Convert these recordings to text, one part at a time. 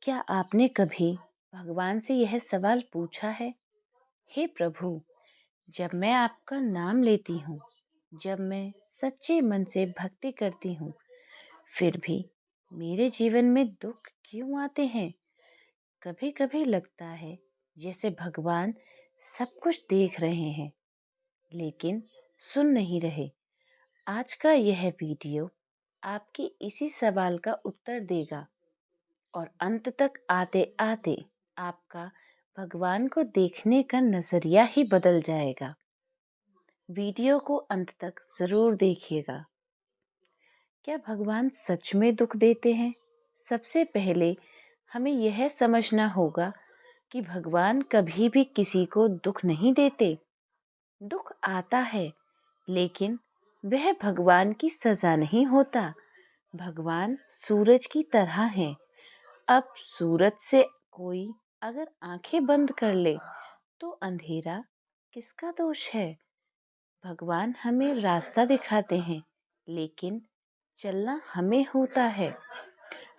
क्या आपने कभी भगवान से यह सवाल पूछा है, हे प्रभु, जब मैं आपका नाम लेती हूँ, जब मैं सच्चे मन से भक्ति करती हूँ, फिर भी मेरे जीवन में दुख क्यों आते हैं? कभी कभी लगता है जैसे भगवान सब कुछ देख रहे हैं, लेकिन सुन नहीं रहे। आज का यह वीडियो आपके इसी सवाल का उत्तर देगा और अंत तक आते आते आपका भगवान को देखने का नजरिया ही बदल जाएगा। वीडियो को अंत तक जरूर देखिएगा। क्या भगवान सच में दुख देते हैं? सबसे पहले हमें यह समझना होगा कि भगवान कभी भी किसी को दुख नहीं देते। दुख आता है, लेकिन वह भगवान की सजा नहीं होता। भगवान सूरज की तरह हैं। अब सूरज से कोई अगर आंखें बंद कर ले तो अंधेरा किसका दोष है? भगवान हमें रास्ता दिखाते हैं, लेकिन चलना हमें होता है।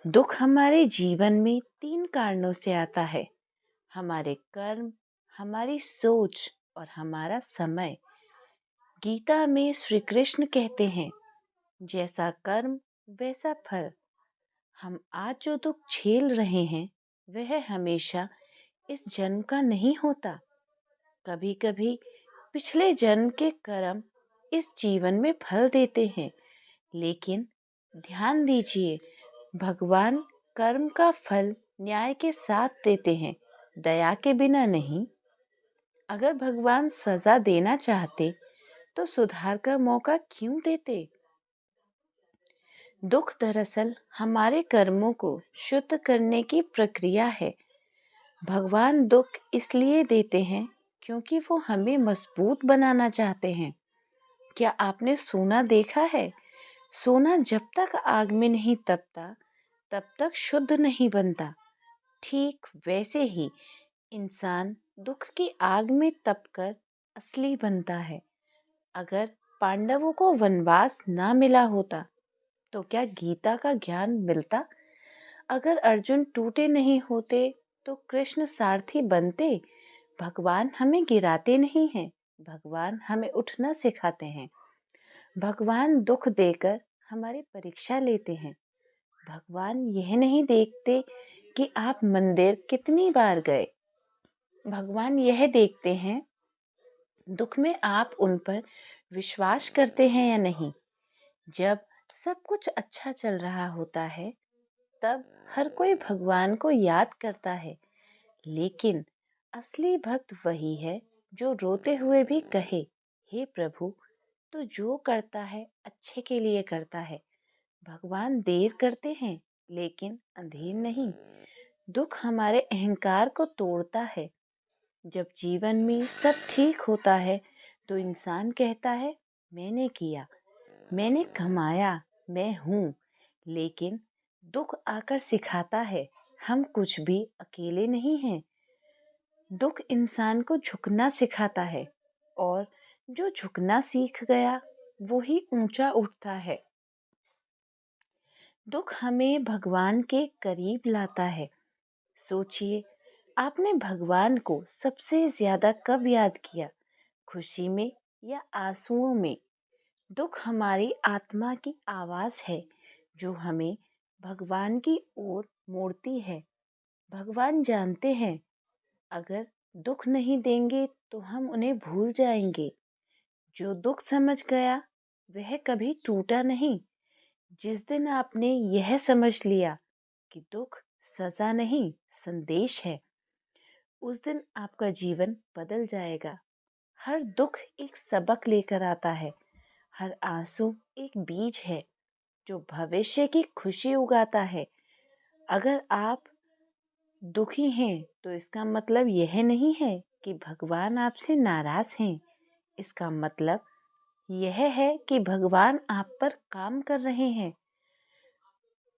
दुख हमारे जीवन में 3 कारणों से आता है: हमारे कर्म, हमारी सोच और हमारा समय। गीता में श्री कृष्ण कहते हैं, जैसा कर्म वैसा फल। हम आज जो दुख झेल रहे हैं वह हमेशा इस जन्म का नहीं होता। कभी कभी पिछले जन्म के कर्म इस जीवन में फल देते हैं, लेकिन ध्यान दीजिए, भगवान कर्म का फल न्याय के साथ देते हैं, दया के बिना नहीं। अगर भगवान सजा देना चाहते तो सुधार का मौका क्यों देते? दुख दरअसल हमारे कर्मों को शुद्ध करने की प्रक्रिया है। भगवान दुख इसलिए देते हैं क्योंकि वो हमें मजबूत बनाना चाहते हैं। क्या आपने सोना देखा है? सोना जब तक आग में नहीं तपता, तब तक शुद्ध नहीं बनता। ठीक वैसे ही इंसान दुख की आग में तपकर असली बनता है। अगर पांडवों को वनवास ना मिला होता तो क्या गीता का ज्ञान मिलता? अगर अर्जुन टूटे नहीं होते तो कृष्ण सारथी बनते। भगवान हमें गिराते नहीं हैं, भगवान हमें उठना सिखाते हैं। भगवान दुख देकर हमारी परीक्षा लेते हैं। भगवान यह नहीं देखते कि आप मंदिर कितनी बार गए। भगवान यह देखते हैं दुख में आप उन पर विश्वास करते हैं या नहीं। जब सब कुछ अच्छा चल रहा होता है तब हर कोई भगवान को याद करता है, लेकिन असली भक्त वही है जो रोते हुए भी कहे, हे प्रभु, तो जो करता है अच्छे के लिए करता है। भगवान देर करते हैं, लेकिन अंधेर नहीं। दुख हमारे अहंकार को तोड़ता है। जब जीवन में सब ठीक होता है तो इंसान कहता है, मैंने किया, मैंने कमाया, मैं हूँ। लेकिन दुख आकर सिखाता है, हम कुछ भी अकेले नहीं हैं। दुख इंसान को झुकना सिखाता है, और जो झुकना सीख गया वो ही ऊंचा उठता है। दुख हमें भगवान के करीब लाता है। सोचिए, आपने भगवान को सबसे ज्यादा कब याद किया? खुशी में या आंसुओं में? दुख हमारी आत्मा की आवाज है जो हमें भगवान की ओर मोड़ती है। भगवान जानते हैं अगर दुख नहीं देंगे तो हम उन्हें भूल जाएंगे। जो दुख समझ गया वह कभी टूटा नहीं। जिस दिन आपने यह समझ लिया कि दुख सजा नहीं, संदेश है, उस दिन आपका जीवन बदल जाएगा। हर दुख एक सबक लेकर आता है। हर आंसू एक बीज है जो भविष्य की खुशी उगाता है। अगर आप दुखी हैं तो इसका मतलब यह नहीं है कि भगवान आपसे नाराज हैं। इसका मतलब यह है कि भगवान आप पर काम कर रहे हैं।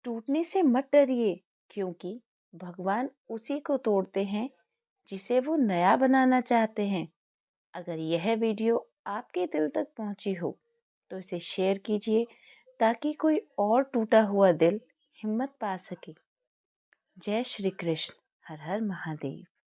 टूटने से मत डरिए, क्योंकि भगवान उसी को तोड़ते हैं जिसे वो नया बनाना चाहते हैं। अगर यह वीडियो आपके दिल तक पहुंची हो तो इसे शेयर कीजिए ताकि कोई और टूटा हुआ दिल हिम्मत पा सके। जय श्री कृष्ण। हर हर महादेव।